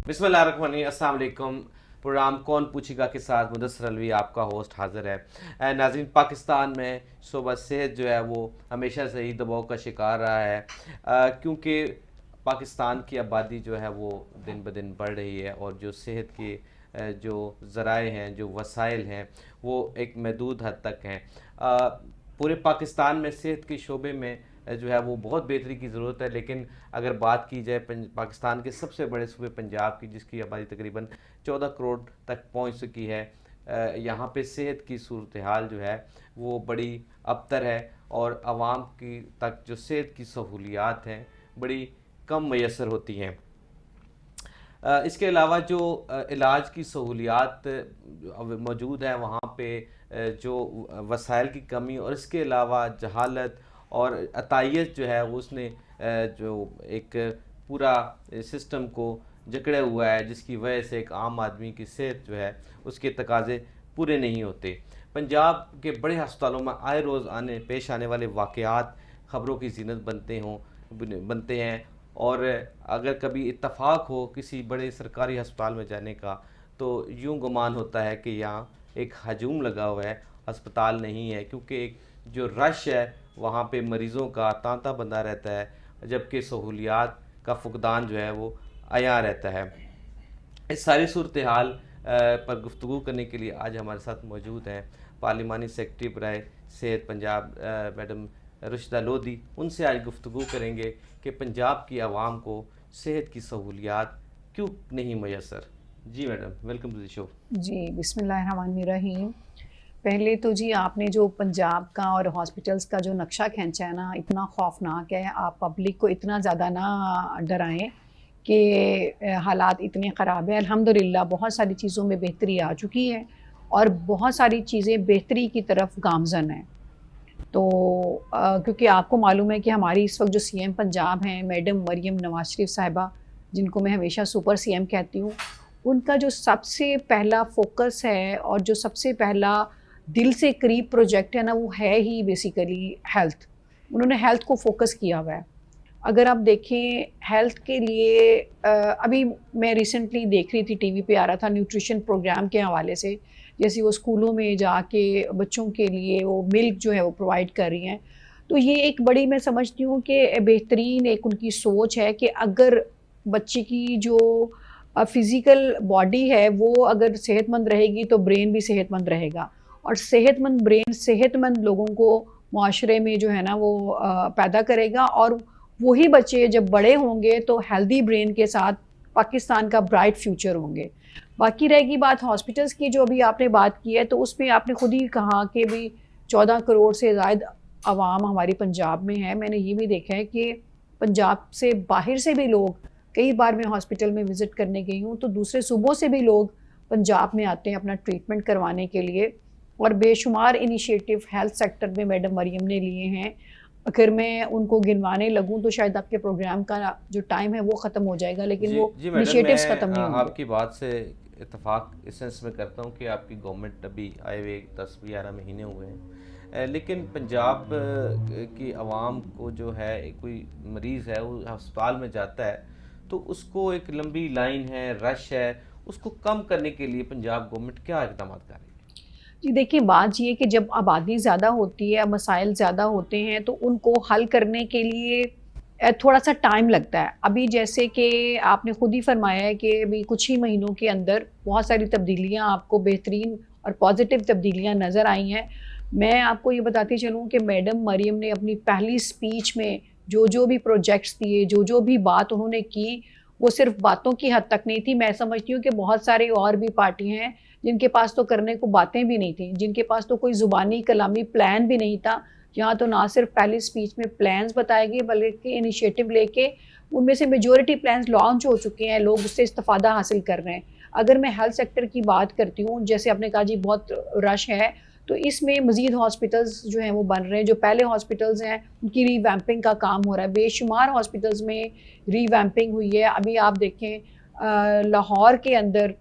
बिस्मिल्लाहिर्रहमानिर्रहीम, अस्सलाम वालेकुम। प्रोग्राम कौन पूछेगा के साथ मुदस्सर अलवी आपका होस्ट हाजिर है। नाज़रीन, पाकिस्तान में शोबा सेहत जो है वो हमेशा से ही दबाव का शिकार रहा है, क्योंकि पाकिस्तान की आबादी जो है वो दिन ब दिन बढ़ रही है और जो सेहत के जो ज़राए हैं, जो वसाइल हैं, वो एक महदूद हद तक हैं। पूरे पाकिस्तान में सेहत के शोबे में जो है वो बहुत बेहतरी की ज़रूरत है, लेकिन अगर बात की जाए पाकिस्तान के सबसे बड़े सूबे पंजाब की, जिसकी आबादी तकरीबन 14 करोड़ तक पहुंच चुकी है, यहाँ पे सेहत की सूरत हाल जो है वो बड़ी अबतर है और आवाम की तक जो सेहत की सहूलियात हैं बड़ी कम मैसर होती हैं। इसके अलावा जो इलाज की सहूलियात मौजूद हैं वहाँ पे जो वसाइल की कमी और इसके अलावा जहालत और अतायत जो है उसने जो एक पूरा सिस्टम को जकड़े हुआ है, जिसकी वजह से एक आम आदमी की सेहत जो है उसके तकाजे पूरे नहीं होते। पंजाब के बड़े अस्पतालों में आए रोज़ पेश आने वाले वाक़यात ख़बरों की ज़ीनत बनते हैं, और अगर कभी इत्तफाक हो किसी बड़े सरकारी अस्पताल में जाने का तो यूं गुमान होता है कि यहाँ एक हजूम लगा हुआ है, अस्पताल नहीं है, क्योंकि एक जो रश है वहाँ पे मरीज़ों का तांता बंधा रहता है, जबकि सहूलियात का फुकदान जो है वो आया रहता है। इस सारी सूरत हाल पर गुफ्तगू करने के लिए आज हमारे साथ मौजूद हैं पार्लिमानी सेक्रेटरी बराए सेहत पंजाब मैडम रुशिदा लोधी। उनसे आज गुफ्तगू करेंगे कि पंजाब की आवाम को सेहत की सहूलियात क्यों नहीं मैसर। जी madam, welcome to the show. जी, बिस्मिल्लाहिर्रहमानिर्रहीम। पहले तो जी आपने जो पंजाब का और हॉस्पिटल्स का जो नक्शा खींचा है ना, इतना खौफनाक है। आप पब्लिक को इतना ज़्यादा ना डराएं कि हालात इतने ख़राब हैं। अल्हम्दुलिल्लाह बहुत सारी चीज़ों में बेहतरी आ चुकी है और बहुत सारी चीज़ें बेहतरी की तरफ गामज़न हैं। तो क्योंकि आपको मालूम है कि हमारी इस वक्त जो सीएम पंजाब हैं मैडम मरियम नवाज शरीफ साहिबा, जिनको मैं हमेशा सुपर सीएम कहती हूँ, उनका जो सबसे पहला फोकस है और जो सबसे पहला दिल से करीब प्रोजेक्ट है ना, वो है ही बेसिकली हेल्थ। उन्होंने हेल्थ को फोकस किया हुआ है। अगर आप देखें हेल्थ के लिए अभी मैं रिसेंटली देख रही थी, टीवी पे आ रहा था न्यूट्रिशन प्रोग्राम के हवाले से, जैसे वो स्कूलों में जाके बच्चों के लिए वो मिल्क जो है वो प्रोवाइड कर रही हैं। तो ये एक बड़ी मैं समझती हूँ कि बेहतरीन एक उनकी सोच है कि अगर बच्चे की जो फिज़िकल बॉडी है वो अगर सेहतमंद रहेगी तो ब्रेन भी सेहतमंद रहेगा, और सेहतमंद ब्रेन सेहतमंद लोगों को माशरे में जो है ना वो पैदा करेगा, और वही बच्चे जब बड़े होंगे तो हेल्दी ब्रेन के साथ पाकिस्तान का ब्राइट फ्यूचर होंगे। बाकी रहेगी बात हॉस्पिटल्स की, जो अभी आपने बात की है, तो उसमें आपने खुद ही कहा कि भी 14 करोड़ से ज़ायद आवाम हमारी पंजाब में है। मैंने ये भी देखा है कि पंजाब से बाहर से भी लोग, कई बार मैं हॉस्पिटल में विज़िट करने गई हूँ तो दूसरे सूबों से भी लोग पंजाब में आते हैं अपना ट्रीटमेंट करवाने के लिए, और बेशुमार इनिशिएटिव हेल्थ सेक्टर में मैडम मरियम ने लिए हैं। अगर मैं उनको गिनवाने लगूं तो शायद आपके प्रोग्राम का जो टाइम है वो ख़त्म हो जाएगा, लेकिन जी वो जी मैडम, इनिशिएटिव्स ख़त्म मैं नहीं होंगे। आपकी बात से इतफाक इस सेंस में करता हूँ कि आपकी गवर्नमेंट अभी आए हुए 10-11 महीने हुए हैं, लेकिन पंजाब की आवाम को जो है कोई मरीज़ है वो अस्पताल में जाता है तो उसको एक लंबी लाइन है, रश है, उसको कम करने के लिए पंजाब गवर्नमेंट क्या इकदाम कर रही है? जी देखिए, बात ये है कि जब आबादी ज़्यादा होती है, मसाइल ज़्यादा होते हैं, तो उनको हल करने के लिए थोड़ा-सा टाइम लगता है। अभी जैसे कि आपने खुद ही फरमाया है कि अभी कुछ ही महीनों के अंदर बहुत सारी तब्दीलियाँ आपको बेहतरीन और पॉजिटिव तब्दीलियाँ नज़र आई हैं। मैं आपको ये बताती चलूँ कि मैडम मरियम ने अपनी पहली स्पीच में जो-जो भी प्रोजेक्ट्स दिए, जो-जो भी बात उन्होंने की, वो सिर्फ़ बातों की हद तक नहीं थी। मैं समझती हूँ कि बहुत सारी और भी पार्टी हैं जिनके पास तो करने को बातें भी नहीं थी, जिनके पास तो कोई ज़ुबानी कलामी प्लान भी नहीं था। यहाँ तो ना सिर्फ पहली स्पीच में प्लान्स बताए गए, बल्कि इनिशिएटिव लेके उनमें से मेजॉरिटी प्लान्स लॉन्च हो चुके हैं, लोग उससे इस्तिफ़ादा हासिल कर रहे हैं। अगर मैं हेल्थ सेक्टर की बात करती हूँ, जैसे आपने कहा जी बहुत रश है, तो इसमें मज़ीद हॉस्पिटल्स जो हैं वो बन रहे हैं। जो पहले हॉस्पिटल्स हैं उनकी रीवैम्पिंग का काम हो रहा है, बेशुमार हॉस्पिटल्स में रीवैम्पिंग हुई है। अभी आप देखें लाहौर के अंदर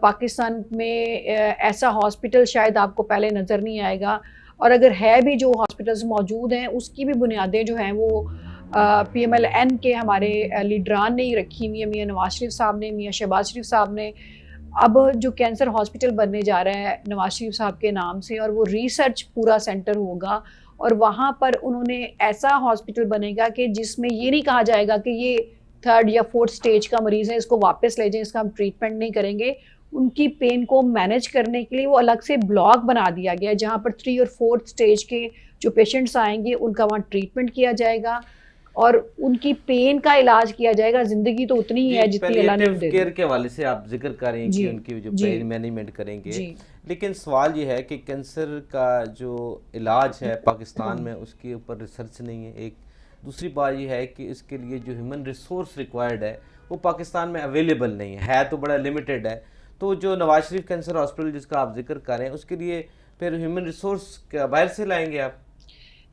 पाकिस्तान में ऐसा हॉस्पिटल शायद आपको पहले नज़र नहीं आएगा, और अगर है भी जो हॉस्पिटल्स मौजूद हैं उसकी भी बुनियादें जो हैं वो PMLN के हमारे लीडरान ने ही रखी हुई है, मियाँ नवाज शरीफ साहब ने, मियाँ शहबाज शरीफ साहब ने। अब जो कैंसर हॉस्पिटल बनने जा रहा है नवाज शरीफ साहब के नाम से, और वो रिसर्च पूरा सेंटर होगा, और वहाँ पर उन्होंने ऐसा हॉस्पिटल बनेगा कि जिसमें ये नहीं कहा जाएगा कि ये 3rd या 4th स्टेज का मरीज़ है, इसको वापस ले जाएं, इसका हम ट्रीटमेंट नहीं करेंगे। उनकी पेन को मैनेज करने के लिए वो अलग से ब्लॉक बना दिया गया है, जहाँ पर 3 और 4th स्टेज के जो पेशेंट्स आएंगे उनका वहाँ ट्रीटमेंट किया जाएगा और उनकी पेन का इलाज किया जाएगा। ज़िंदगी तो उतनी ही जी, है जितनी अल्लाह ने पैलिएटिव दे केयर दी। के हवाले से आप जिक्र कर रहे हैं जी कि उनकी जो जी पेन मैनेजमेंट करेंगे, जी लेकिन सवाल ये है कि कैंसर का जो इलाज है पाकिस्तान में उसके ऊपर रिसर्च नहीं है। एक दूसरी बात ये है कि इसके लिए जो ह्यूमन रिसोर्स रिक्वायर्ड है वो पाकिस्तान में अवेलेबल नहीं है तो बड़ा लिमिटेड है। तो जो नवाज शरीफ कैंसर हॉस्पिटल जिसका आप जिक्र कर रहे हैं उसके लिए फिर ह्यूमन रिसोर्स बाहर से लाएंगे आप?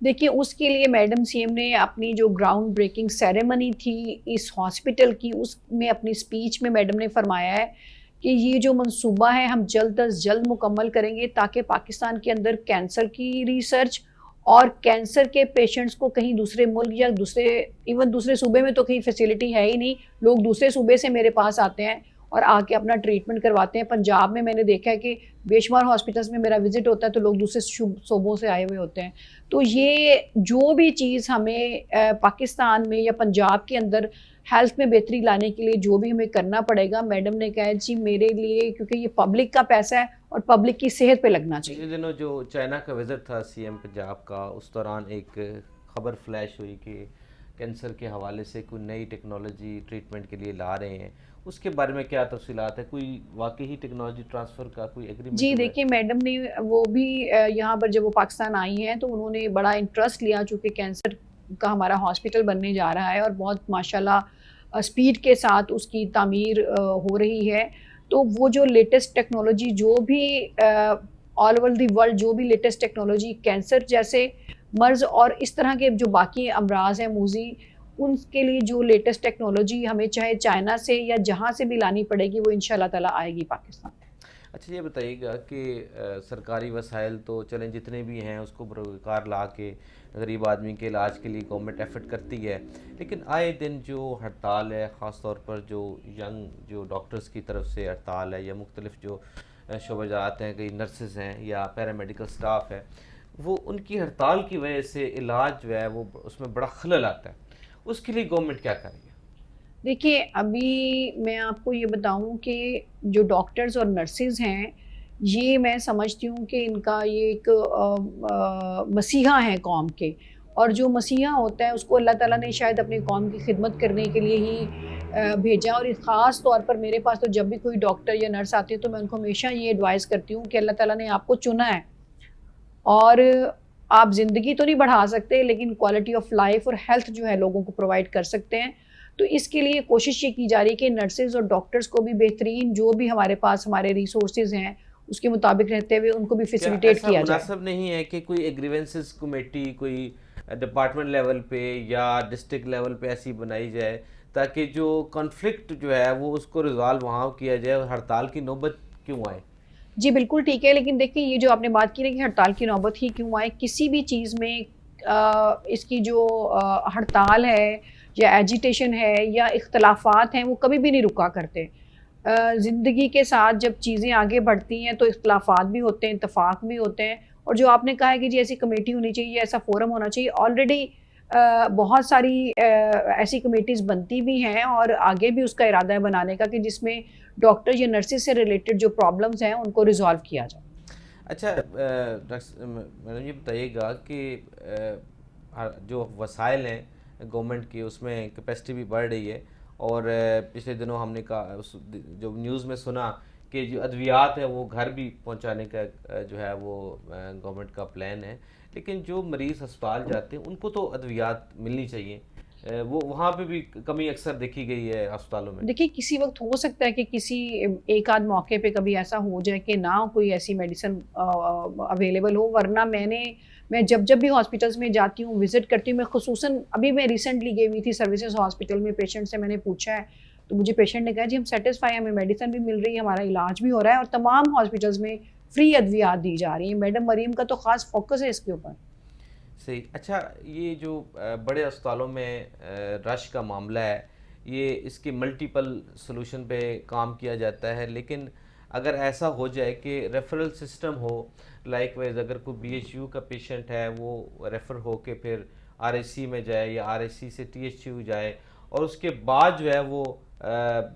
देखिए, उसके लिए मैडम सीएम ने अपनी जो ग्राउंड ब्रेकिंग सेरेमनी थी इस हॉस्पिटल की, उसमें अपनी स्पीच में मैडम ने फरमाया है कि ये जो मंसूबा है हम जल्द अज जल्द मुकम्मल करेंगे ताकि पाकिस्तान के अंदर कैंसर की रिसर्च और कैंसर के पेशेंट्स को कहीं दूसरे मुल्क या दूसरे सूबे में तो कहीं फैसिलिटी है ही नहीं, लोग दूसरे सूबे से मेरे पास आते हैं और आके अपना ट्रीटमेंट करवाते हैं। पंजाब में मैंने देखा है कि बेशुमार हॉस्पिटल्स में मेरा विजिट होता है तो लोग दूसरे सूबों से आए हुए होते हैं। तो ये जो भी चीज़ हमें पाकिस्तान में या पंजाब के अंदर हेल्थ में बेहतरी लाने के लिए जो भी हमें करना पड़ेगा, मैडम ने कहा जी मेरे लिए, क्योंकि ये पब्लिक का पैसा है और पब्लिक की सेहत पे लगना चाहिए। पिछले दिनों जो चाइना का विजिट था सीएम पंजाब का, उस दौरान एक खबर फ्लैश हुई कि कैंसर के हवाले से कोई नई टेक्नोलॉजी ट्रीटमेंट के लिए ला रहे हैं, उसके बारे में क्या तफसीलात है? कोई वाकई ही टेक्नोलॉजी ट्रांसफ़र का कोई एग्रीमेंट जी हुआ है? देखिए, मैडम ने वो भी यहाँ पर जब वो पाकिस्तान आई हैं तो उन्होंने बड़ा इंटरेस्ट लिया, चूँकि कैंसर का हमारा हॉस्पिटल बनने जा रहा है और बहुत माशाल्लाह स्पीड के साथ उसकी तामीर हो रही है। तो वो जो लेटेस्ट टेक्नोलॉजी जो भी ऑल ओवर द वर्ल्ड जो भी लेटेस्ट टेक्नोलॉजी कैंसर जैसे मर्ज़ और इस तरह के जो बाकी अमराज हैं मूजी, उनके लिए जो लेटेस्ट टेक्नोलॉजी हमें चाहे चाइना से या जहाँ से भी लानी पड़ेगी वो इंशाल्लाह ताला आएगी पाकिस्तान। अच्छा, ये बताइएगा कि सरकारी वसाइल तो चलें जितने भी हैं उसको बरोकार ला के गरीब आदमी के इलाज के लिए गवर्नमेंट एफर्ट करती है, लेकिन आए दिन जो हड़ताल है, ख़ास तौर पर जो यंग जो डॉक्टर्स की तरफ से हड़ताल है या मुख्तलिफ जो शोबाजात हैं, कई नर्सेज हैं या पैरामेडिकल स्टाफ है, वो उनकी हड़ताल की वजह से इलाज जो है वो उसमें बड़ा खलल आता है, उसके लिए गवर्नमेंट क्या करेगी? देखिए, अभी मैं आपको ये बताऊं कि जो डॉक्टर्स और नर्सेज हैं, ये मैं समझती हूँ कि इनका ये एक मसीहा है कौम के, और जो मसीहा होता है उसको अल्लाह ताला ने शायद अपनी कौम की खिदमत करने के लिए ही भेजा। और ख़ास तौर पर मेरे पास तो जब भी कोई डॉक्टर या नर्स आती है तो मैं उनको हमेशा ये एडवाइस करती हूँ कि अल्लाह ताला ने आपको चुना है और आप ज़िंदगी तो नहीं बढ़ा सकते लेकिन क्वालिटी ऑफ लाइफ और हेल्थ जो है लोगों को प्रोवाइड कर सकते हैं। तो इसके लिए कोशिश ये की जा रही है कि नर्सेज और डॉक्टर्स को भी बेहतरीन जो भी हमारे पास हमारे रिसोर्सेज हैं उसके मुताबिक रहते हुए उनको भी फैसिलिटेट किया जाए। मुनासिब नहीं है कि कोई एग्रीवेंसेस कमेटी कोई डिपार्टमेंट लेवल पे या डिस्ट्रिक्ट लेवल पे ऐसी बनाई जाए ताकि जो कॉन्फ्लिक्ट जो है वो उसको रिजॉल्व वहाँ किया जाए और हड़ताल की नौबत क्यों आए? जी बिल्कुल ठीक है, लेकिन देखिए ये जो आपने बात की ना कि हड़ताल की नौबत ही क्यों आए, किसी भी चीज़ में इसकी जो हड़ताल है या एजिटेशन है या इख्तलाफात हैं वो कभी भी नहीं रुका करते। ज़िंदगी के साथ जब चीज़ें आगे बढ़ती हैं तो इख्तलाफात भी होते हैं, इत्तफाक भी होते हैं। और जो आपने कहा है कि जी ऐसी कमेटी होनी चाहिए, ऐसा फोरम होना चाहिए, ऑलरेडी बहुत सारी ऐसी कमेटीज़ बनती भी हैं और आगे भी उसका इरादा है बनाने का कि जिसमें डॉक्टर या नर्सेज से रिलेटेड जो प्रॉब्लम्स हैं उनको रिजॉल्व किया जाए। अच्छा, मैडम ये बताइएगा कि जो वसाइल हैं गवर्नमेंट की उसमें कैपेसिटी भी बढ़ रही है और पिछले दिनों हमने कहा जो न्यूज़ में सुना कि जो अद्वियात है वो घर भी पहुंचाने का जो है वो गवर्नमेंट का प्लान है, लेकिन जो मरीज़ अस्पताल जाते हैं उनको तो अद्वियात मिलनी चाहिए, वो वहाँ पे भी कमी अक्सर देखी गई है अस्पतालों में। देखिए, किसी वक्त हो सकता है कि किसी एक आध मौके पे कभी ऐसा हो जाए कि ना कोई ऐसी मेडिसिन अवेलेबल हो, वरना मैं जब भी हॉस्पिटल्स में जाती हूँ, विजिट करती हूँ, मैं खुसूसन अभी मैं रिसेंटली गई हुई थी सर्विसेज हॉस्पिटल में, पेशेंट से मैंने पूछा है तो मुझे पेशेंट ने कहा जी हम सेटिस्फाई हैं, हमें मेडिसिन भी मिल रही है, हमारा इलाज भी हो रहा है और तमाम हॉस्पिटल्स में फ्री अद्वियात दी जा रही हैं। मैडम मरीम का तो ख़ास फोकस है इसके ऊपर। सही। अच्छा, ये जो बड़े अस्पतालों में रश का मामला है, ये इसके मल्टीपल सॉल्यूशन पे काम किया जाता है, लेकिन अगर ऐसा हो जाए कि रेफरल सिस्टम हो, लाइक वाइज अगर कोई बीएचयू का पेशेंट है वो रेफ़र हो के फिर आरएचसी में जाए या आरएचसी से टीएचयू जाए, और उसके बाद जो है वो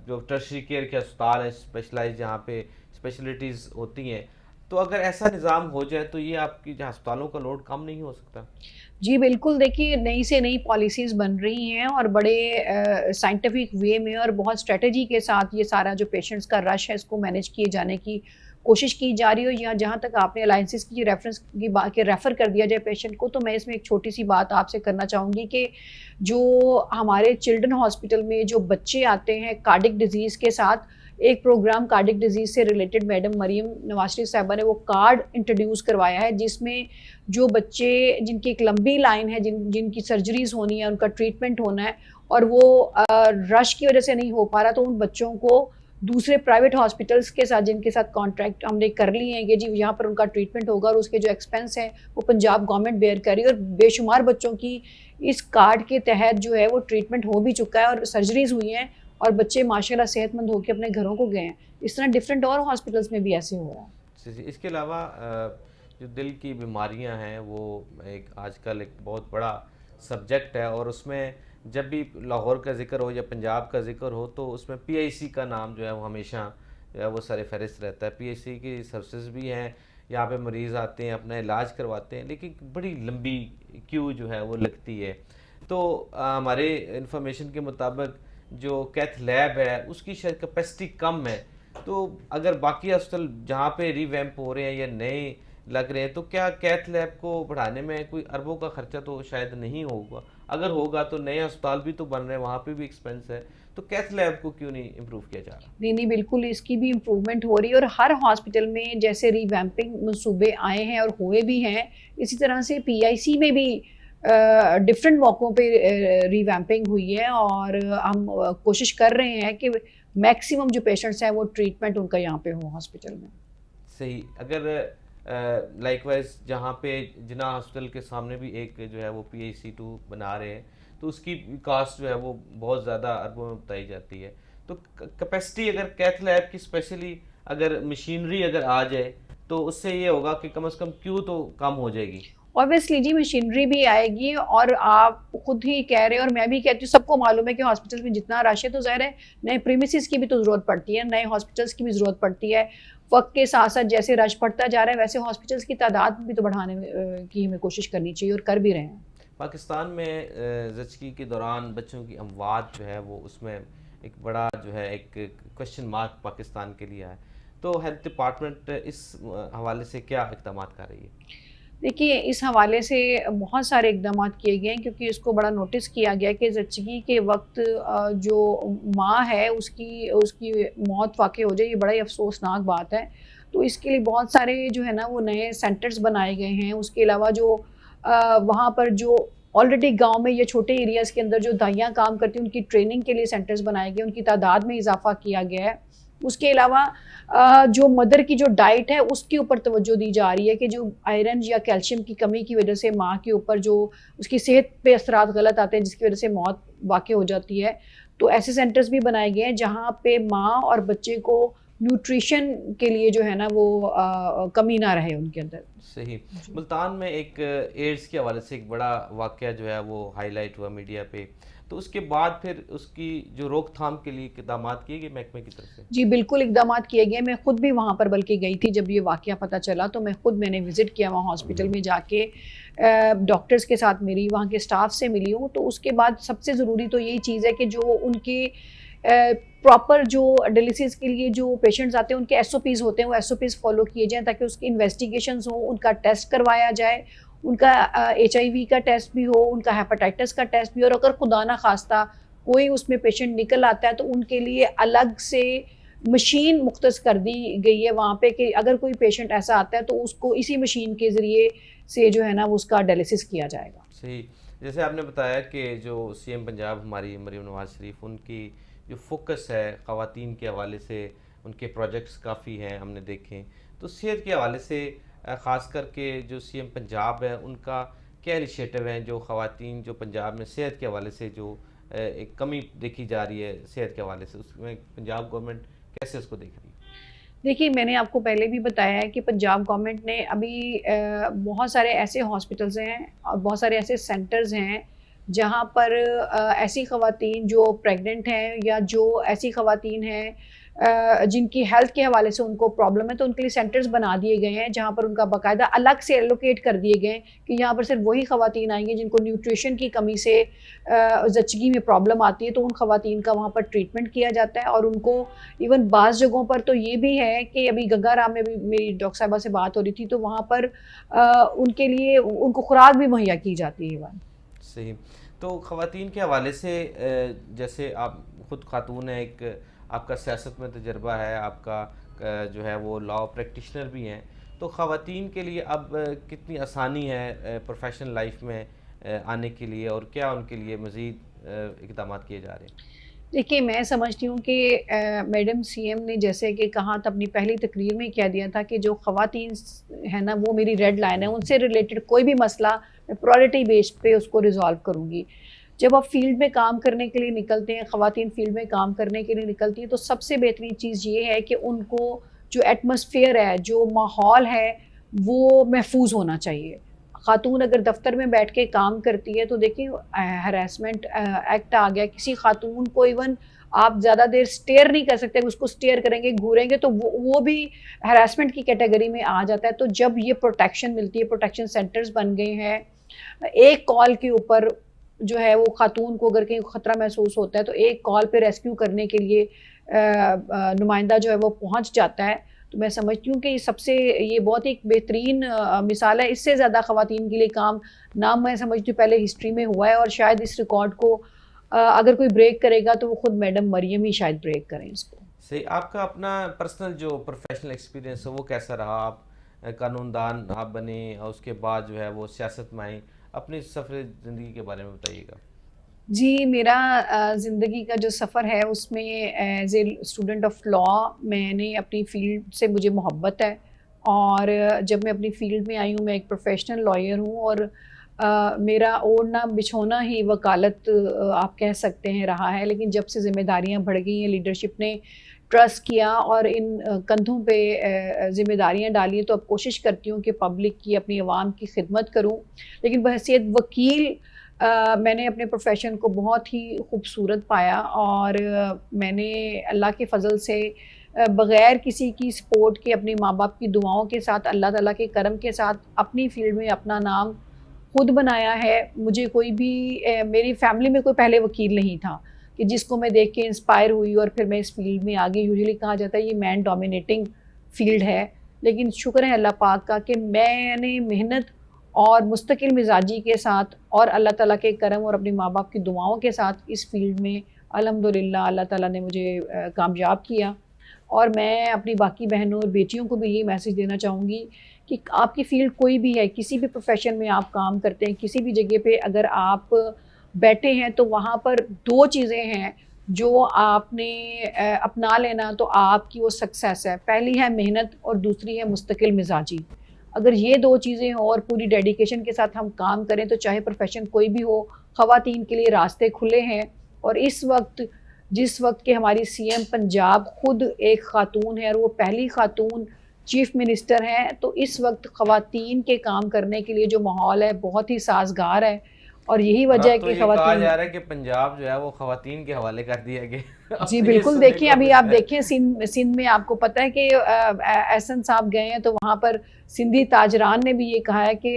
जो टर्शरी केयर के अस्पताल हैं स्पेशलाइज जहाँ पे स्पेशलिटीज़ होती हैं, तो अगर ऐसा निज़ाम हो जाए तो ये आपकी जो अस्पतालों का लोड कम नहीं हो सकता? जी, बिल्कुल देखिए, नई से नई पॉलिसीज़ बन रही हैं और बड़े साइंटिफिक वे में और बहुत स्ट्रैटेजी के साथ ये सारा जो पेशेंट्स का रश है इसको मैनेज किए जाने की कोशिश की जा रही है। या जहाँ तक आपने अलायंसेस की रेफरेंस की बात के रेफ़र कर दिया जाए पेशेंट को, तो मैं इसमें एक छोटी-सी बात आपसे करना चाहूँगी कि जो हमारे चिल्ड्रन हॉस्पिटल में जो बच्चे आते हैं कार्डिक डिज़ीज़ के साथ, एक प्रोग्राम कार्डिक डिज़ीज़ से रिलेटेड मैडम मरियम नवाज शरीफ साहिबा ने वो कार्ड इंट्रोड्यूस करवाया है, जिसमें जो बच्चे जिनकी एक लंबी लाइन है, जिनकी सर्जरीज होनी है, उनका ट्रीटमेंट होना है और वो रश की वजह से नहीं हो पा रहा, तो उन बच्चों को दूसरे प्राइवेट हॉस्पिटल्स के साथ जिनके साथ कॉन्ट्रैक्ट हमने कर लिए हैं कि जी यहाँ पर उनका ट्रीटमेंट होगा और उसके जो एक्सपेंस हैं वो पंजाब गवर्नमेंट बेयर कर रही है। और बेशुमार बच्चों की इस कार्ड के तहत जो है वो ट्रीटमेंट हो भी चुका है और सर्जरीज हुई हैं और बच्चे माशाल्लाह सेहतमंद होकर अपने घरों को गए हैं। इस तरह डिफरेंट और हॉस्पिटल्स में भी ऐसे हो रहा है। जी, इसके अलावा जो दिल की बीमारियां हैं वो एक आजकल एक बहुत बड़ा सब्जेक्ट है, और उसमें जब भी लाहौर का जिक्र हो या पंजाब का जिक्र हो तो उसमें पीआईसी का नाम जो है वो हमेशा जो है वो सर फहरिस्त रहता है। पीआईसी की सर्विसेज भी हैं, यहाँ पे मरीज़ आते हैं अपना इलाज करवाते हैं, लेकिन बड़ी लंबी क्यू जो है वो लगती है। तो हमारे इंफॉर्मेशन के मुताबिक जो कैथ लैब है उसकी शायद कैपेसिटी कम है, तो अगर बाकी हॉस्पिटल जहाँ पे रिवैम्प हो रहे हैं या नए लग रहे हैं, तो क्या कैथ लैब को बढ़ाने में कोई अरबों का खर्चा तो शायद नहीं होगा? अगर होगा तो नए अस्पताल भी तो बन रहे हैं, वहाँ पे भी एक्सपेंस है, तो कैथ लैब को क्यों नहीं इम्प्रूव किया जा रहा? नहीं, नहीं, बिल्कुल इसकी भी इम्प्रूवमेंट हो रही है और हर हॉस्पिटल में जैसे रिवैम्पिंग मंसूबे आए हैं और हुए भी हैं, इसी तरह से पीआईसी में भी डिफरेंट मौक़ों पे रिवैम्पिंग हुई है और हम कोशिश कर रहे हैं कि मैक्सिमम जो पेशेंट्स हैं वो ट्रीटमेंट उनका यहाँ पे हो हॉस्पिटल में। सही। अगर लाइकवाइज जहाँ पे जिना हॉस्पिटल के सामने भी एक जो है वो PIC2 बना रहे हैं, तो उसकी कास्ट जो है वो बहुत ज़्यादा अरबों में बताई जाती है। तो कैपेसिटी अगर कैथ लैब की स्पेशली अगर मशीनरी अगर आ जाए तो उससे ये होगा कि कम से कम क्यू तो कम हो जाएगी। ऑब्वियसली जी, मशीनरी भी आएगी और आप खुद ही कह रहे हैं और मैं भी कहती हूँ, सबको मालूम है कि हॉस्पिटल में जितना रश है तो ज़ाहिर है नए प्रीमिसेस की भी तो ज़रूरत पड़ती है, नए हॉस्पिटल्स की भी ज़रूरत पड़ती है। वक्त के साथ साथ जैसे रश बढ़ता जा रहा है वैसे हॉस्पिटल्स की तादाद भी तो बढ़ाने की हमें कोशिश करनी चाहिए और कर भी रहे हैं। पाकिस्तान में ज़चगी के दौरान बच्चों की अमवात जो है वो उसमें एक बड़ा जो है एक क्वेश्चन मार्क पाकिस्तान के लिए है, तो हेल्थ डिपार्टमेंट इस हवाले से क्या इक़दाम कर रही है? देखिए, इस हवाले से बहुत सारे इक़दाम किए गए हैं क्योंकि इसको बड़ा नोटिस किया गया कि ज़चगी के वक्त जो माँ है उसकी उसकी मौत वाक़ई हो जाए, ये बड़ा ही अफसोसनाक बात है। तो इसके लिए बहुत सारे जो है ना वो नए सेंटर्स बनाए गए हैं। उसके अलावा जो वहाँ पर जो ऑलरेडी गाँव में या छोटे एरियाज़ के अंदर जो दाइयाँ काम करती हैं उनकी ट्रेनिंग के लिए सेंटर्स बनाए गए, उनकी तादाद में इज़ाफ़ा किया गया है। उसके अलावा जो मदर की जो डाइट है उसके ऊपर तवज्जो दी जा रही है कि जो आयरन या कैल्शियम की कमी की वजह से माँ के ऊपर जो उसकी सेहत पे असरात गलत आते हैं जिसकी वजह से मौत वाक़ई हो जाती है। तो ऐसे सेंटर्स भी बनाए गए हैं जहाँ पे माँ और बच्चे को न्यूट्रिशन के लिए जो है ना वो कमी ना रहे उनके अंदर। सही। मुल्तान में एक एड्स के हवाले से एक बड़ा वाक़या जो है वो हाईलाइट हुआ मीडिया पे, तो उसके बाद फिर उसकी जो रोकथाम के लिए इक़दाम किए गए महकमे की तरफ से? जी, बिल्कुल इक़दाम किए गए। मैं खुद भी वहाँ पर बल्कि गई थी जब ये वाक़या पता चला, तो मैंने विज़िट किया वहाँ हॉस्पिटल में जाके, डॉक्टर्स के साथ मिली, वहाँ के स्टाफ से मिली हूँ। तो उसके बाद सबसे ज़रूरी तो यही चीज़ है कि जो उनके प्रॉपर जो डायलिसिस के लिए जो पेशेंट्स आते हैं उनके एसओपीज़ होते हैं, वो एसओपीज़ फ़ॉलो किए जाएँ ताकि उसकी इन्वेस्टिगेशंस हों, उनका टेस्ट करवाया जाए, उनका HIV का टेस्ट भी हो, उनका हेपेटाइटिस का टेस्ट भी हो, और अगर खुदा ना खास्ता कोई उसमें पेशेंट निकल आता है तो उनके लिए अलग से मशीन मुख्तस कर दी गई है वहाँ पे कि अगर कोई पेशेंट ऐसा आता है तो उसको इसी मशीन के ज़रिए से जो है ना वो उसका डायलिसिस किया जाएगा। सही। जैसे आपने बताया कि जो CM पंजाब हमारी मरियम नवाज शरीफ, उनकी जो फोकस है ख़वातीन के हवाले से, उनके प्रोजेक्ट्स काफ़ी हैं हमने देखे, तो सेहत के हवाले से ख़ास करके जो CM पंजाब है उनका क्या इनिशिएटिव हैं जो ख़वातीन जो पंजाब में सेहत के हवाले से जो एक कमी देखी जा रही है सेहत के हवाले से, उसमें पंजाब गवर्नमेंट कैसे उसको देख रही है? देखिए, मैंने आपको पहले भी बताया है कि पंजाब गवर्नमेंट ने अभी बहुत सारे ऐसे हॉस्पिटल्स हैं और बहुत सारे ऐसे सेंटर्स हैं जहाँ पर ऐसी ख़वातीन जो प्रेग्नेंट हैं या जो ऐसी ख़वातीन हैं जिनकी हेल्थ के हवाले से उनको प्रॉब्लम है, तो उनके लिए सेंटर्स बना दिए गए हैं जहाँ पर उनका बाकायदा अलग से एलोकेट कर दिए गए हैं कि यहाँ पर सिर्फ वही ख़वातीन आएंगी जिनको न्यूट्रिशन की कमी से ज़च्चगी में प्रॉब्लम आती है, तो उन ख़वातीन का वहाँ पर ट्रीटमेंट किया जाता है। और उनको इवन बाज़ जगहों पर तो ये भी है कि अभी गंगाराम में भी मेरी डॉक्टर साहिबा से बात हो रही थी, तो वहाँ पर उनके लिए उनको खुराक भी मुहैया की जाती है। इवन सही। तो ख़वातीन के हवाले से जैसे आप खुद खातून हैं, एक आपका सियासत में तजर्बा है, आपका जो है वो लॉ प्रैक्टिशनर भी हैं, तो ख़वातीन के लिए अब कितनी आसानी है प्रोफेशनल लाइफ में आने के लिए, और क्या उनके लिए मज़ीद इक़दाम किए जा रहे हैं? देखिए, मैं समझती हूँ कि मैडम सीएम ने जैसे कि कहा था अपनी पहली तकरीर में कह दिया था कि जो ख़वातीन है ना वो मेरी रेड लाइन है, उनसे रिलेटेड कोई भी मसला मैं प्रायोरिटी बेस पे उसको रिजॉल्व करूँगी। जब आप फील्ड में काम करने के लिए निकलते हैं, ख़वातीन फील्ड में काम करने के लिए निकलती हैं, तो सबसे बेहतरीन चीज़ ये है कि उनको जो एटमॉस्फेयर है, जो माहौल है, वो महफूज होना चाहिए। खातून अगर दफ्तर में बैठ के काम करती है तो देखिए हरासमेंट एक्ट आ गया, किसी खातून को इवन आप ज़्यादा देर स्टेयर नहीं कर सकते, उसको स्टेयर करेंगे घूरेंगे तो वो भी हरासमेंट की कैटेगरी में आ जाता है। तो जब ये प्रोटेक्शन मिलती है, प्रोटेक्शन सेंटर्स बन गए हैं, एक कॉल के ऊपर जो है वो खातून को अगर कहीं ख़तरा महसूस होता है तो एक कॉल पे रेस्क्यू करने के लिए नुमाइंदा जो है वो पहुंच जाता है। तो मैं समझती हूँ कि सबसे ये बहुत एक बेहतरीन मिसाल है। इससे ज़्यादा ख़वातीन के लिए काम ना मैं समझती हूँ पहले हिस्ट्री में हुआ है, और शायद इस रिकॉर्ड को अगर कोई ब्रेक करेगा तो वो खुद मैडम मरियम ही शायद ब्रेक करें इसको। सही। आपका अपना पर्सनल जो प्रोफेशनल एक्सपीरियंस है वो कैसा रहा? आप कानूनदान आप बने और उसके बाद जो है वो सियासत में आई, अपनी सफ़र ज़िंदगी के बारे में बताइएगा। जी, मेरा ज़िंदगी का जो सफ़र है उसमें as a student of law मैंने अपनी फ़ील्ड से मुझे मोहब्बत है, और जब मैं अपनी फ़ील्ड में आई हूँ मैं एक प्रोफेशनल लॉयर हूँ, और मेरा ओढ़ना बिछोना ही वकालत आप कह सकते हैं रहा है। लेकिन जब से ज़िम्मेदारियाँ बढ़ गई हैं, लीडरशिप ने ट्रस्ट किया और इन कंधों पे ज़िम्मेदारियाँ डाली हैं, तो अब कोशिश करती हूँ कि पब्लिक की, अपनी आवाम की खिदमत करूँ। लेकिन बहैसियत वकील मैंने अपने प्रोफेशन को बहुत ही खूबसूरत पाया, और मैंने अल्लाह के फ़ज़ल से बग़ैर किसी की सपोर्ट के, अपने माँ बाप की दुआओं के साथ, अल्लाह ताला के करम के साथ अपनी फ़ील्ड में अपना नाम खुद बनाया है। मुझे कोई भी मेरी फ़ैमिली में कोई पहले वकील नहीं था कि जिसको मैं देख के इंस्पायर हुई और फिर मैं इस फ़ील्ड में आ गई। यूजुअली कहा जाता है ये मैन डोमिनेटिंग फ़ील्ड है, लेकिन शुक्र है अल्लाह पाक का कि मैंने मेहनत और मुस्तकिल मिजाजी के साथ और अल्लाह ताला के करम और अपने माँ बाप की दुआओं के साथ इस फील्ड में अल्हम्दुलिल्लाह अल्लाह ताला ने मुझे कामयाब किया। और मैं अपनी बाकी बहनों और बेटियों को भी ये मैसेज देना चाहूँगी कि आपकी फ़ील्ड कोई भी है, किसी भी प्रोफेशन में आप काम करते हैं, किसी भी जगह पे अगर आप बैठे हैं तो वहाँ पर दो चीज़ें हैं जो आपने अपना लेना तो आपकी वो सक्सेस है। पहली है मेहनत और दूसरी है मुस्तकिल मिजाजी। अगर ये दो चीज़ें हों और पूरी डेडिकेशन के साथ हम काम करें तो चाहे प्रोफेशन कोई भी हो, ख़वातीन के लिए रास्ते खुले हैं। और इस वक्त जिस वक्त के हमारी सीएम पंजाब खुद एक ख़ातून है और वो पहली ख़ातून चीफ़ मिनिस्टर हैं, तो इस वक्त ख़वातीन के काम करने के लिए जो माहौल है बहुत ही साजगार है। और यही वजह है तो कि ये कहा जा ख़वातीन रहा है कि पंजाब जो है वो ख़वातीन के हवाले कर दिया गया। जी अब ये बिल्कुल, सुनने देखिए को अभी आप मिल रहा है। देखिए सिंध में आपको पता है कि एहसन साहब गए हैं तो वहाँ पर सिंधी ताजरान ने भी ये कहा है कि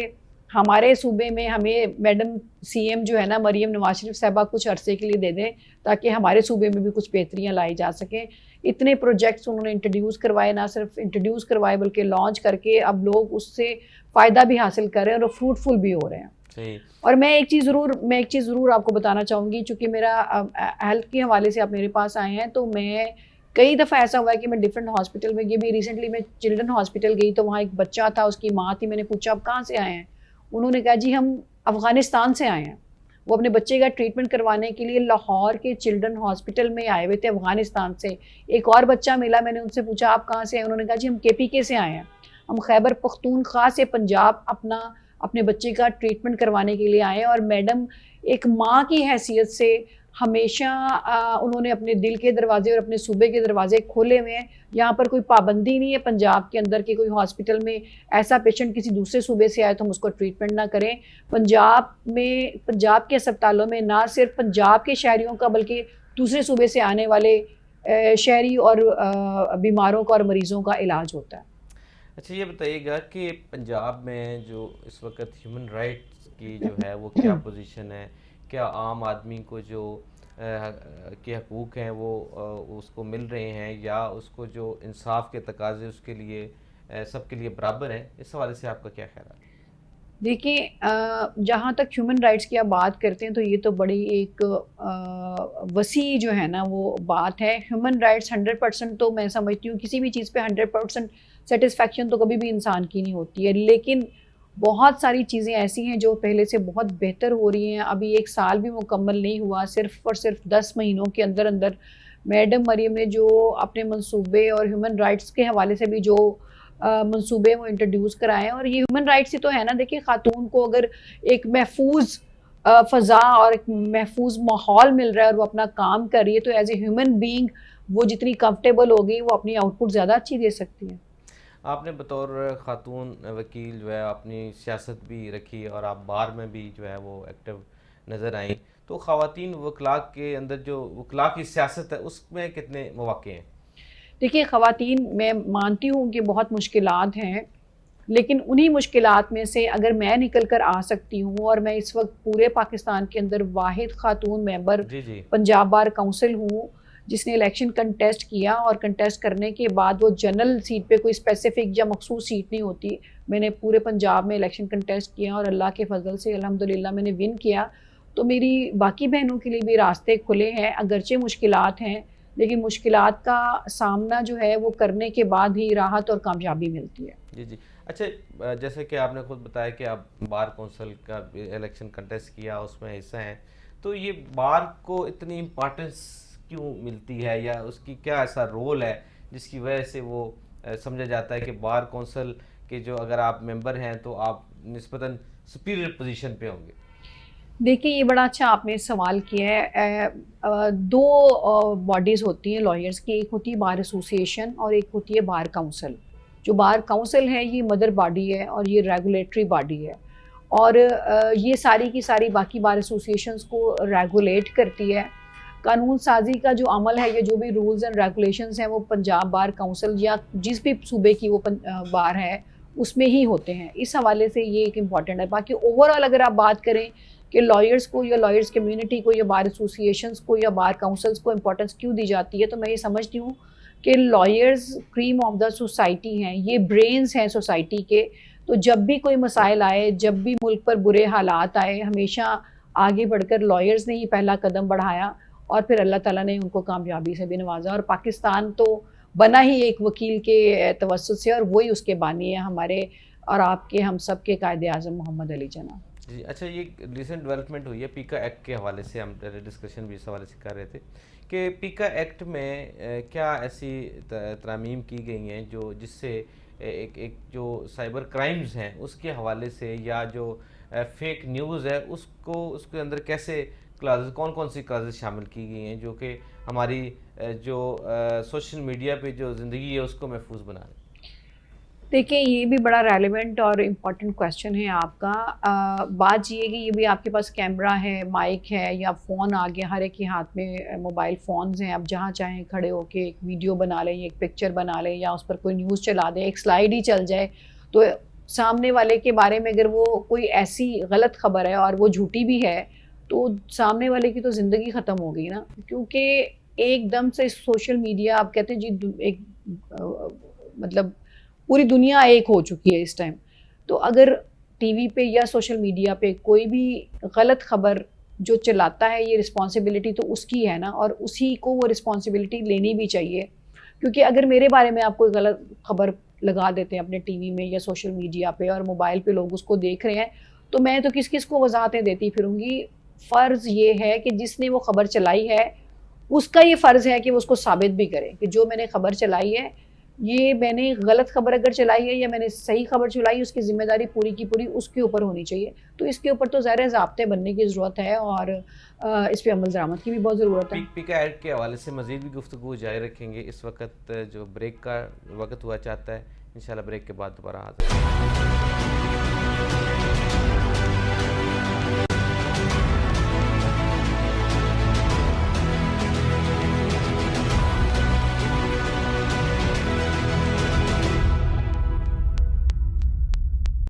हमारे सूबे में हमें मैडम सीएम जो है ना मरियम नवाज शरीफ साहबा कुछ अरसे के लिए दे दें ताकि हमारे सूबे में भी कुछ बेहतरियाँ लाई जा सकें। इतने प्रोजेक्ट्स उन्होंने इंट्रोड्यूस करवाए, ना सिर्फ इंट्रोड्यूस करवाए बल्कि लॉन्च करके अब लोग उससे फ़ायदा भी हासिल कर रहे हैं और फ्रूटफुल भी हो रहे हैं। सही। और मैं एक चीज़ ज़रूर आपको बताना चाहूँगी, चूँकि मेरा हेल्थ के हवाले से आप मेरे पास आए हैं, तो मैं कई दफ़ा ऐसा हुआ है कि मैं डिफरेंट हॉस्पिटल में, ये भी रिसेंटली मैं चिल्ड्रन हॉस्पिटल गई तो वहाँ एक बच्चा था, उसकी माँ थी। मैंने पूछा आप कहाँ से आए हैं? उन्होंने कहा जी हम अफ़गानिस्तान से आए हैं। वो अपने बच्चे का ट्रीटमेंट करवाने के लिए लाहौर के चिल्ड्रन हॉस्पिटल में आए हुए थे अफ़गानिस्तान से। एक और बच्चा मिला, मैंने उनसे पूछा आप कहाँ से आए? उन्होंने कहा जी हम केपीके से आए हैं, हम खैबर पख्तूनख्वा से पंजाब अपना अपने बच्चे का ट्रीटमेंट करवाने के लिए आए हैं। और मैडम एक माँ की हैसियत से हमेशा उन्होंने अपने दिल के दरवाजे और अपने सूबे के दरवाजे खोले हुए हैं। यहाँ पर कोई पाबंदी नहीं है पंजाब के अंदर कि कोई हॉस्पिटल में ऐसा पेशेंट किसी दूसरे सूबे से आए तो हम उसको ट्रीटमेंट ना करें। पंजाब में, पंजाब के अस्पतालों में ना सिर्फ पंजाब के शहरियों का बल्कि दूसरे सूबे से आने वाले शहरी और बीमारों का और मरीज़ों का इलाज होता है। अच्छा, ये बताइएगा कि पंजाब में जो इस वक्त ह्यूमन राइट्स की जो है वो क्या पोजीशन है? क्या आम आदमी को जो के हकूक़ हैं वो उसको मिल रहे हैं, या उसको जो इंसाफ के तकाजे उसके लिए सबके लिए बराबर हैं? इस हवाले से आपका क्या ख्याल है? देखिए, जहाँ तक ह्यूमन राइट्स की आप बात करते हैं तो ये तो बड़ी एक वसी जो है ना वो बात है। ह्यूमन राइट्स 100% तो मैं समझती हूँ किसी भी चीज़ पे 100% सेटिस्फेक्शन तो कभी भी इंसान की नहीं होती है, लेकिन बहुत सारी चीज़ें ऐसी हैं जो पहले से बहुत बेहतर हो रही हैं। अभी 1 साल भी मुकम्मल नहीं हुआ, सिर्फ़ और सिर्फ 10 महीनों के अंदर अंदर मैडम मरियम ने जो अपने मंसूबे और ह्यूमन राइट्स के हवाले से भी जो मंसूबे वो इंट्रोड्यूस कराएं, और ये ह्यूमन राइट्स ही तो है ना। देखिए, खातून को अगर एक महफूज फ़ज़ा और एक महफूज माहौल मिल रहा है और वो अपना काम कर रही है, तो एज ए ह्यूमन बीइंग वो जितनी कंफर्टेबल होगी वो अपनी आउटपुट ज़्यादा अच्छी दे सकती है। आपने बतौर खातून वकील जो है अपनी सियासत भी रखी, और आप बार में भी जो है वो एक्टिव नज़र आई। तो ख़वातीन वकला के अंदर जो वकला की सियासत है उसमें कितने मौक़े हैं? देखिए, ख़वातीन, मैं मानती हूँ कि बहुत मुश्किलात हैं, लेकिन उन्हीं मुश्किलात में से अगर मैं निकल कर आ सकती हूँ, और मैं इस वक्त पूरे पाकिस्तान के अंदर वाहिद खातून मेंबर जी जी। पंजाब बार काउंसिल हूँ जिसने इलेक्शन कंटेस्ट किया, और कंटेस्ट करने के बाद वो जनरल सीट पे कोई स्पेसिफिक या मखसूस सीट नहीं होती। मैंने पूरे पंजाब में इलेक्शन कंटेस्ट किया और अल्लाह के फजल से अल्हम्दुलिल्लाह मैंने विन किया। तो मेरी बाकी बहनों के लिए भी रास्ते खुले हैं, अगरचे मुश्किलात हैं, लेकिन मुश्किलात का सामना जो है वो करने के बाद ही राहत और कामयाबी मिलती है। जी जी। अच्छा, जैसे कि आपने खुद बताया कि आप बार कौंसिल का इलेक्शन कंटेस्ट किया, उसमें हिस्सा हैं, तो ये बार को इतनी इम्पोर्टेंस क्यों मिलती है, या उसकी क्या ऐसा रोल है जिसकी वजह से वो समझा जाता है कि बार कौंसिल के जो अगर आप मेंबर हैं तो आप निस्बतन सुपीरियर पोजीशन पे होंगे? देखिए, ये बड़ा अच्छा आपने सवाल किया है। दो बॉडीज़ होती हैं लॉयर्स की, एक होती है बार एसोसिएशन और एक होती है बार काउंसिल। जो बार काउंसिल है ये मदर बॉडी है और ये रेगुलेटरी बॉडी है, और ये सारी की सारी बाकी बार एसोसिएशंस को रेगुलेट करती है। कानून साजी का जो अमल है, ये जो भी रूल्स एंड रेगुलेशंस हैं वो पंजाब बार काउंसिल या जिस भी सूबे की वो बार है उसमें ही होते हैं। इस हवाले से ये एक इम्पॉर्टेंट है। बाकी ओवरऑल अगर आप बात करें कि लॉयर्स को या लॉयर्स कम्युनिटी को या बार एसोसिएशंस को या बार काउंसिल्स को इम्पोर्टेंस क्यों दी जाती है, तो मैं ये समझती हूँ कि lawyers cream of the society हैं, ये ब्रेन्स हैं सोसाइटी के। तो जब भी कोई मसाइल आए, जब भी मुल्क पर बुरे हालात आए, हमेशा आगे बढ़कर लॉयर्स ने ही पहला कदम बढ़ाया और फिर अल्लाह ताला ने उनको कामयाबी से भी नवाजा। और पाकिस्तान तो बना ही एक वकील के तवस्सुत से, और वही उसके बानी है हमारे और आपके हम सब के कायदे आज़म मोहम्मद अली जना। जी। अच्छा, ये रिसेंट डेवलपमेंट हुई है पीका एक्ट के हवाले से, हम डिस्कशन भी इस हवाले से कर रहे थे कि पीका एक्ट में क्या ऐसी तरमीम की गई हैं जो जिससे एक जो साइबर क्राइम्स हैं उसके हवाले से, या जो फेक न्यूज़ है उसको उसके अंदर कैसे क्लासेस, कौन कौन सी क्लासेस शामिल की गई हैं जो कि हमारी जो सोशल मीडिया पे जो ज़िंदगी है उसको महफूज बना रहे हैं? देखिए, ये भी बड़ा रेलेवेंट और इम्पॉर्टेंट क्वेश्चन है आपका। बात ये है कि ये भी आपके पास कैमरा है, माइक है या फ़ोन आ गया, हर एक के हाथ में मोबाइल फ़ोन्स हैं। आप जहाँ चाहें खड़े होके एक वीडियो बना लें, एक पिक्चर बना लें, या उस पर कोई न्यूज़ चला दें, एक स्लाइड ही चल जाए, तो सामने वाले के बारे में अगर वो कोई ऐसी गलत खबर है और वो झूठी भी है तो सामने वाले की तो ज़िंदगी ख़त्म हो गई ना। क्योंकि एकदम से सोशल मीडिया, आप कहते हैं जी, एक मतलब पूरी दुनिया एक हो चुकी है इस टाइम। तो अगर टीवी पे या सोशल मीडिया पे कोई भी गलत खबर जो चलाता है, ये रिस्पॉन्सिबिलिटी तो उसकी है ना, और उसी को वो रिस्पॉन्सिबिलिटी लेनी भी चाहिए। क्योंकि अगर मेरे बारे में आप कोई गलत खबर लगा देते हैं अपने टीवी में या सोशल मीडिया पे और मोबाइल पे लोग उसको देख रहे हैं, तो मैं तो किस किस को वजाहतें देती फिरूंगी। फ़र्ज़ ये है कि जिसने वो खबर चलाई है उसका ये फ़र्ज़ है कि वो उसको साबित भी करे कि जो मैंने खबर चलाई है ये मैंने गलत खबर अगर चलाई है या मैंने सही खबर चलाई, उसकी जिम्मेदारी पूरी की पूरी उसके ऊपर होनी चाहिए। तो इसके ऊपर तो ज़ाहिर है ज़ाब्ते बनने की ज़रूरत है, और इस पे अमल दरामद की भी बहुत ज़रूरत है। पीक ऐड के हवाले से मज़ीद भी गुफ्तगू जारी रखेंगे। इस वक्त जो ब्रेक का वक्त हुआ चाहता है, इंशाल्लाह ब्रेक के बाद दोबारा हाजिर